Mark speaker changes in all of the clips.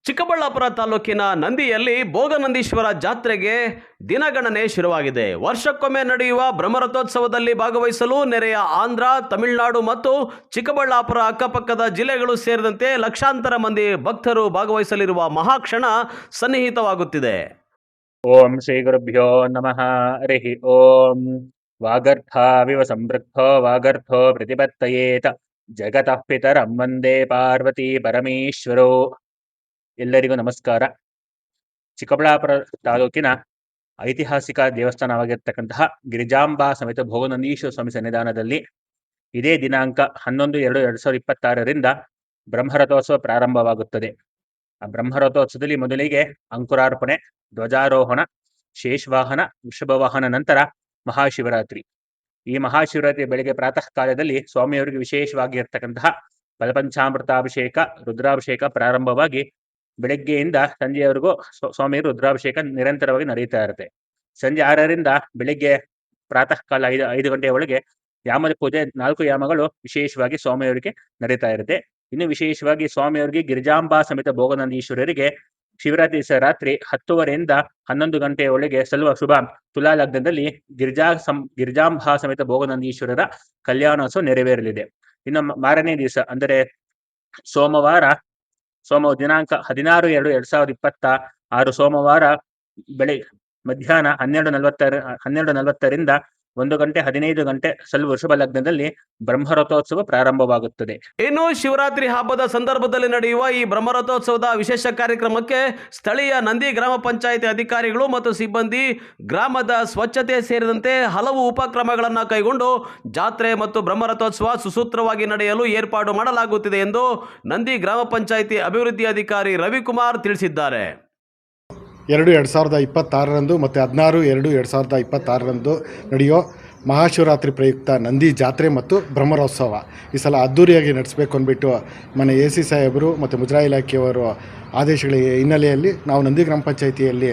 Speaker 1: ಚಿಕ್ಕಬಳ್ಳಾಪುರ ತಾಲೂಕಿನ ನಂದಿಯಲ್ಲಿ ಭೋಗನಂದೀಶ್ವರ ಜಾತ್ರೆಗೆ ದಿನಗಣನೆ ಶುರುವಾಗಿದೆ. ವರ್ಷಕ್ಕೊಮ್ಮೆ ನಡೆಯುವ ಬ್ರಹ್ಮರಥೋತ್ಸವದಲ್ಲಿ ಭಾಗವಹಿಸಲು ನೆರೆಯ ಆಂಧ್ರ, ತಮಿಳುನಾಡು ಮತ್ತು ಚಿಕ್ಕಬಳ್ಳಾಪುರ ಅಕ್ಕಪಕ್ಕದ ಜಿಲ್ಲೆಗಳು ಸೇರಿದಂತೆ ಲಕ್ಷಾಂತರ ಮಂದಿ ಭಕ್ತರು ಭಾಗವಹಿಸಲಿರುವ ಮಹಾಕ್ಷಣ ಸನ್ನಿಹಿತವಾಗುತ್ತಿದೆ.
Speaker 2: ಓಂ ಶ್ರೀ ಗುರುಭ್ಯೋ ನಮಃ. ಹರಿ ಓಂ. ವಾಗರ್ಥಾವಿವ ಸಂಪೃಕ್ತೋ ವಾಗರ್ಥೋ ಪ್ರತಿಪತ್ತಯೇತ ಜಗತಃ ಪಿತರಂ ವಂದೇ ಪಾರ್ವತಿ ಪರಮೇಶ್ವರೋ. ಎಲ್ಲರಿಗೂ ನಮಸ್ಕಾರ. ಚಿಕ್ಕಬಳ್ಳಾಪುರ ತಾಲೂಕಿನ ಐತಿಹಾಸಿಕ ದೇವಸ್ಥಾನವಾಗಿರ್ತಕ್ಕಂತಹ ಗಿರಿಜಾಂಬಾ ಸಮೇತ ಭೋಗನಂದೀಶ್ವರ ಸ್ವಾಮಿ ಸನ್ನಿಧಾನದಲ್ಲಿ ಇದೇ ದಿನಾಂಕ 11/2/2026 ಬ್ರಹ್ಮರಥೋತ್ಸವ ಪ್ರಾರಂಭವಾಗುತ್ತದೆ. ಆ ಬ್ರಹ್ಮರಥೋತ್ಸವದಲ್ಲಿ ಮೊದಲಿಗೆ ಅಂಕುರಾರ್ಪಣೆ, ಧ್ವಜಾರೋಹಣ, ಶೇಷವಾಹನ, ವೃಷಭವಾಹನ, ನಂತರ ಮಹಾಶಿವರಾತ್ರಿ. ಈ ಮಹಾಶಿವರಾತ್ರಿ ಬೆಳಗ್ಗೆ ಪ್ರಾತಃ ಕಾಲದಲ್ಲಿ ಸ್ವಾಮಿಯವರಿಗೆ ವಿಶೇಷವಾಗಿ ಇರ್ತಕ್ಕಂತಹ ಫಲಪಂಚಾಮೃತಾಭಿಷೇಕ, ರುದ್ರಾಭಿಷೇಕ ಪ್ರಾರಂಭವಾಗಿ ಬೆಳಗ್ಗೆಯಿಂದ ಸಂಜೆಯವರೆಗೂ ಸ್ವಾಮಿಯವರು ರುದ್ರಾಭಿಷೇಕ ನಿರಂತರವಾಗಿ ನಡೀತಾ ಇರುತ್ತೆ. ಸಂಜೆ 6ರಿಂದ ಬೆಳಿಗ್ಗೆ ಪ್ರಾತಃ ಕಾಲ 5 ಗಂಟೆಯ ಒಳಗೆ ಯಾಮದ ಪೂಜೆ 4 ಯಾಮಗಳು ವಿಶೇಷವಾಗಿ ಸ್ವಾಮಿಯವರಿಗೆ ನಡೀತಾ ಇರುತ್ತೆ. ಇನ್ನು ವಿಶೇಷವಾಗಿ ಸ್ವಾಮಿಯವರಿಗೆ ಗಿರಿಜಾಂಬಾ ಸಮೇತ ಭೋಗನಂದೀಶ್ವರರಿಗೆ ಶಿವರಾತ್ರಿ ರಾತ್ರಿ 10:30ರಿಂದ 11 ಗಂಟೆಯ ಒಳಗೆ ಸಲ್ಲುವ ಶುಭ ತುಲಾ ಲಗ್ನದಲ್ಲಿ ಗಿರಿಜಾಂಬಾ ಸಮೇತ ಭೋಗನಂದೀಶ್ವರರ ಕಲ್ಯಾಣೋತ್ಸವ ನೆರವೇರಲಿದೆ. ಇನ್ನು ಮಾರನೇ ದಿವಸ ಅಂದರೆ ಸೋಮವಾರ ದಿನಾಂಕ 16/2/2026 ಸೋಮವಾರ ಮಧ್ಯಾಹ್ನ 12:40ರಿಂದ 1:15 ಸಲ್ಲುವ ವೃಷಭ ಲಗ್ನದಲ್ಲಿ ಬ್ರಹ್ಮರಥೋತ್ಸವ ಪ್ರಾರಂಭವಾಗುತ್ತದೆ.
Speaker 1: ಇನ್ನು ಶಿವರಾತ್ರಿ ಹಬ್ಬದ ಸಂದರ್ಭದಲ್ಲಿ ನಡೆಯುವ ಈ ಬ್ರಹ್ಮರಥೋತ್ಸವದ ವಿಶೇಷ ಕಾರ್ಯಕ್ರಮಕ್ಕೆ ಸ್ಥಳೀಯ ನಂದಿ ಗ್ರಾಮ ಪಂಚಾಯಿತಿ ಅಧಿಕಾರಿಗಳು ಮತ್ತು ಸಿಬ್ಬಂದಿ ಗ್ರಾಮದ ಸ್ವಚ್ಛತೆ ಸೇರಿದಂತೆ ಹಲವು ಉಪಕ್ರಮಗಳನ್ನು ಕೈಗೊಂಡು ಜಾತ್ರೆ ಮತ್ತು ಬ್ರಹ್ಮರಥೋತ್ಸವ ಸುಸೂತ್ರವಾಗಿ ನಡೆಯಲು ಏರ್ಪಾಡು ಮಾಡಲಾಗುತ್ತಿದೆ ಎಂದು ನಂದಿ ಗ್ರಾಮ ಪಂಚಾಯಿತಿ ಅಭಿವೃದ್ಧಿ ಅಧಿಕಾರಿ ರವಿಕುಮಾರ್ ತಿಳಿಸಿದ್ದಾರೆ.
Speaker 3: 2/2026 ಮತ್ತು 16/2/2026 ನಡೆಯೋ ಮಹಾಶಿವರಾತ್ರಿ ಪ್ರಯುಕ್ತ ನಂದಿ ಜಾತ್ರೆ ಮತ್ತು ಬ್ರಹ್ಮರೋತ್ಸವ ಈ ಸಲ ಅದ್ದೂರಿಯಾಗಿ ನಡೆಸಬೇಕು ಅಂದ್ಬಿಟ್ಟು ಮನೆ AC ಸಾಹೇಬರು ಮತ್ತು ಮುಜರಾಯಿ ಇಲಾಖೆಯವರು ಆದೇಶಗಳ ಹಿನ್ನೆಲೆಯಲ್ಲಿ ನಾವು ನಂದಿ ಗ್ರಾಮ ಪಂಚಾಯಿತಿಯಲ್ಲಿ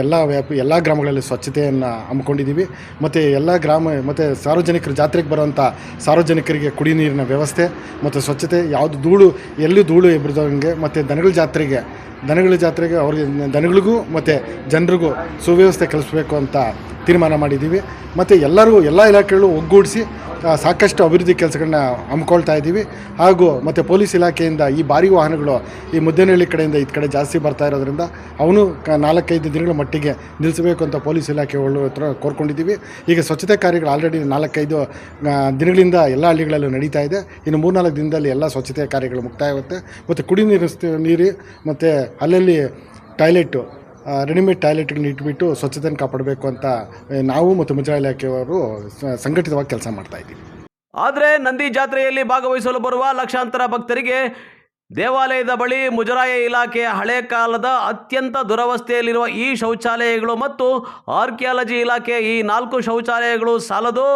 Speaker 3: ಎಲ್ಲ ಗ್ರಾಮಗಳಲ್ಲಿ ಸ್ವಚ್ಛತೆಯನ್ನು ಹಮ್ಮಿಕೊಂಡಿದ್ದೀವಿ. ಮತ್ತು ಎಲ್ಲ ಗ್ರಾಮ ಮತ್ತು ಸಾರ್ವಜನಿಕರು ಜಾತ್ರೆಗೆ ಬರುವಂಥ ಸಾರ್ವಜನಿಕರಿಗೆ ಕುಡಿ ನೀರಿನ ವ್ಯವಸ್ಥೆ ಮತ್ತು ಸ್ವಚ್ಛತೆ, ಯಾವುದು ಎಲ್ಲೂ ಧೂಳು ಎಬ್ಬಿದಂಗೆ, ಮತ್ತು ದನಗಳ ಜಾತ್ರೆಗೆ ಅವ್ರಿಗೆ ದನಗಳಿಗೂ ಮತ್ತು ಜನರಿಗೂ ಸುವ್ಯವಸ್ಥೆ ಕಲಿಸ್ಬೇಕು ಅಂತ ತೀರ್ಮಾನ ಮಾಡಿದ್ದೀವಿ. ಮತ್ತು ಎಲ್ಲ ಇಲಾಖೆಗಳು ಒಗ್ಗೂಡಿಸಿ ಸಾಕಷ್ಟು ಅಭಿವೃದ್ಧಿ ಕೆಲಸಗಳನ್ನ ಹಮ್ಮಿಕೊಳ್ತಾ ಇದ್ದೀವಿ. ಹಾಗೂ ಮತ್ತು ಪೊಲೀಸ್ ಇಲಾಖೆಯಿಂದ ಈ ಭಾರಿ ವಾಹನಗಳು ಈ ಮುದ್ದೇನಹಳ್ಳಿ ಕಡೆಯಿಂದ ಈ ಕಡೆ ಜಾಸ್ತಿ ಬರ್ತಾ ಇರೋದ್ರಿಂದ ಅವನು 4-5 ದಿನಗಳ ಮಟ್ಟಿಗೆ ನಿಲ್ಲಿಸಬೇಕು ಅಂತ ಪೊಲೀಸ್ ಇಲಾಖೆಗಳು ಹತ್ರ ಕೋರ್ಕೊಂಡಿದ್ದೀವಿ. ಈಗ ಸ್ವಚ್ಛತೆ ಕಾರ್ಯಗಳು ಆಲ್ರೆಡಿ 4-5 ದಿನಗಳಿಂದ ಎಲ್ಲ ಹಳ್ಳಿಗಳಲ್ಲೂ ನಡೀತಾ ಇದೆ. ಇನ್ನು 3-4 ದಿನದಲ್ಲಿ ಎಲ್ಲ ಸ್ವಚ್ಛತೆ ಕಾರ್ಯಗಳು ಮುಕ್ತಾಯ ಆಗುತ್ತೆ. ಮತ್ತು ಕುಡಿ ನೀರು ಮತ್ತು ಅಲ್ಲಲ್ಲಿ ಟಾಯ್ಲೆಟು, ರೆಡಿಮೇಡ್ ಟಾಯ್ಲೆಟ್ಗಳನ್ನ ಇಟ್ಬಿಟ್ಟು ಸ್ವಚ್ಛತೆಯನ್ನು ಕಾಪಾಡಬೇಕು ಅಂತ ನಾವು ಮತ್ತು ಮುಜರಾಯಿ ಇಲಾಖೆಯವರು ಸಂಘಟಿತವಾಗಿ ಕೆಲಸ ಮಾಡ್ತಾ ಇದ್ದೀವಿ.
Speaker 1: ಆದರೆ ನಂದಿ ಜಾತ್ರೆಯಲ್ಲಿ ಭಾಗವಹಿಸಲು ಬರುವ ಲಕ್ಷಾಂತರ ಭಕ್ತರಿಗೆ ದೇವಾಲಯದ ಬಳಿ ಮುಜರಾಯಿ ಇಲಾಖೆಯ ಹಳೆ ಕಾಲದ ಅತ್ಯಂತ ದುರವಸ್ಥೆಯಲ್ಲಿರುವ ಈ ಶೌಚಾಲಯಗಳು ಮತ್ತು ಆರ್ಕಿಯಾಲಜಿ ಇಲಾಖೆ ಈ 4 ಶೌಚಾಲಯಗಳು ಸಾಲದು.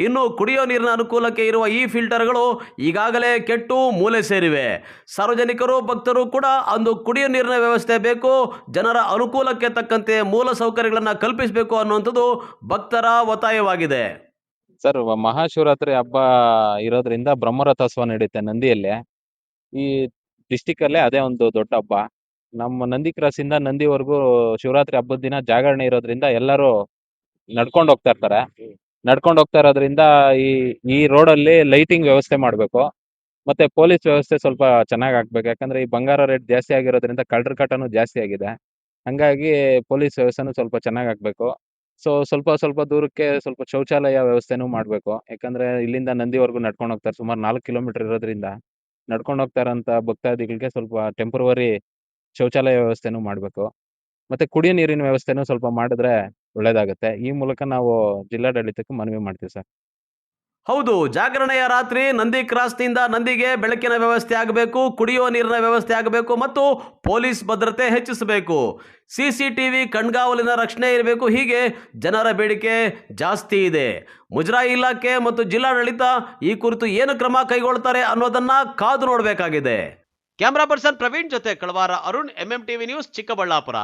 Speaker 1: ಇನ್ನು ಕುಡಿಯೋ ನೀರಿನ ಅನುಕೂಲಕ್ಕೆ ಇರುವ ಈ ಫಿಲ್ಟರ್ಗಳು ಈಗಾಗಲೇ ಕೆಟ್ಟು ಮೂಲೆ ಸೇರಿವೆ. ಸಾರ್ವಜನಿಕರು ಭಕ್ತರು ಕೂಡ ಅಂದು ಕುಡಿಯೋ ನೀರಿನ ವ್ಯವಸ್ಥೆ ಬೇಕು, ಜನರ ಅನುಕೂಲಕ್ಕೆ ತಕ್ಕಂತೆ ಮೂಲ ಸೌಕರ್ಯಗಳನ್ನು ಕಲ್ಪಿಸಬೇಕು ಅನ್ನುವಂಥದ್ದು ಭಕ್ತರ ಒತ್ತಾಯವಾಗಿದೆ.
Speaker 4: ಸರ್, ಮಹಾಶಿವರಾತ್ರಿ ಹಬ್ಬ ಇರೋದ್ರಿಂದ ಬ್ರಹ್ಮರಥೋತ್ಸವ ನಡೆಯುತ್ತೆ ನಂದಿಯಲ್ಲಿ. ಈ ಡಿಸ್ಟಿಕ್ ಅಲ್ಲೇ ಅದೇ ಒಂದು ದೊಡ್ಡ ಹಬ್ಬ. ನಮ್ಮ ನಂದಿ ಕ್ರಾಸ್ ಇಂದ ನಂದಿವರೆಗೂ ಶಿವರಾತ್ರಿ ಹಬ್ಬದ ದಿನ ಜಾಗರಣೆ ಇರೋದ್ರಿಂದ ಎಲ್ಲರೂ ನಡ್ಕೊಂಡು ಹೋಗ್ತಾ ಇರೋದ್ರಿಂದ ಈ ರೋಡಲ್ಲಿ ಲೈಟಿಂಗ್ ವ್ಯವಸ್ಥೆ ಮಾಡಬೇಕು. ಮತ್ತೆ ಪೊಲೀಸ್ ವ್ಯವಸ್ಥೆ ಸ್ವಲ್ಪ ಚೆನ್ನಾಗಿ ಆಗ್ಬೇಕು. ಯಾಕಂದ್ರೆ ಈ ಬಂಗಾರ ರೇಟ್ ಜಾಸ್ತಿ ಆಗಿರೋದ್ರಿಂದ ಕಳ್ಳರ ಕಾಟನೂ ಜಾಸ್ತಿ ಆಗಿದೆ. ಹಂಗಾಗಿ ಪೊಲೀಸ್ ವ್ಯವಸ್ಥೆನೂ ಸ್ವಲ್ಪ ಚೆನ್ನಾಗಿ ಆಗ್ಬೇಕು. ಸೊ ಸ್ವಲ್ಪ ದೂರಕ್ಕೆ ಸ್ವಲ್ಪ ಶೌಚಾಲಯ ವ್ಯವಸ್ಥೆನೂ ಮಾಡ್ಬೇಕು. ಯಾಕಂದ್ರೆ ಇಲ್ಲಿಂದ ನಂದಿವರೆಗೂ ನಡ್ಕೊಂಡು ಹೋಗ್ತಾರೆ. ಸುಮಾರು 4 ಕಿಲೋಮೀಟರ್ ಇರೋದ್ರಿಂದ ನಡ್ಕೊಂಡು ಹೋಗ್ತಾರಂತ ಭಕ್ತಾದಿಗಳಿಗೆ ಸ್ವಲ್ಪ ಟೆಂಪರವರಿ ಶೌಚಾಲಯ ವ್ಯವಸ್ಥೆನೂ ಮಾಡಬೇಕು. ಮತ್ತೆ ಕುಡಿಯೋ ನೀರಿನ ವ್ಯವಸ್ಥೆನೂ ಸ್ವಲ್ಪ ಮಾಡಿದ್ರೆ ಒಳ್ಳೇದಾಗುತ್ತೆ. ಈ ಮೂಲಕ ನಾವು ಜಿಲ್ಲಾಡಳಿತಕ್ಕೆ ಮನವಿ ಮಾಡ್ತೀವಿ ಸರ್.
Speaker 1: ಹೌದು, ಜಾಗರಣೆಯ ರಾತ್ರಿ ನಂದಿ ಕ್ರಾಸ್ನಿಂದ ನಂದಿಗೆ ಬೆಳಕಿನ ವ್ಯವಸ್ಥೆ ಆಗಬೇಕು, ಕುಡಿಯುವ ನೀರಿನ ವ್ಯವಸ್ಥೆ ಆಗಬೇಕು ಮತ್ತು ಪೊಲೀಸ್ ಭದ್ರತೆ ಹೆಚ್ಚಿಸಬೇಕು, CCTV ಕಣ್ಗಾವಲಿನ ರಕ್ಷಣೆ ಇರಬೇಕು. ಹೀಗೆ ಜನರ ಬೇಡಿಕೆ ಜಾಸ್ತಿ ಇದೆ. ಮುಜರಾಯಿ ಇಲಾಖೆ ಮತ್ತು ಜಿಲ್ಲಾಡಳಿತ ಈ ಕುರಿತು ಏನು ಕ್ರಮ ಕೈಗೊಳ್ತಾರೆ ಅನ್ನೋದನ್ನ ಕಾದು ನೋಡಬೇಕಾಗಿದೆ. ಕ್ಯಾಮರಾ ಪರ್ಸನ್ ಪ್ರವೀಣ್ ಜೊತೆ ಕಳವಾರ ಅರುಣ್, MMTV ನ್ಯೂಸ್, ಚಿಕ್ಕಬಳ್ಳಾಪುರ.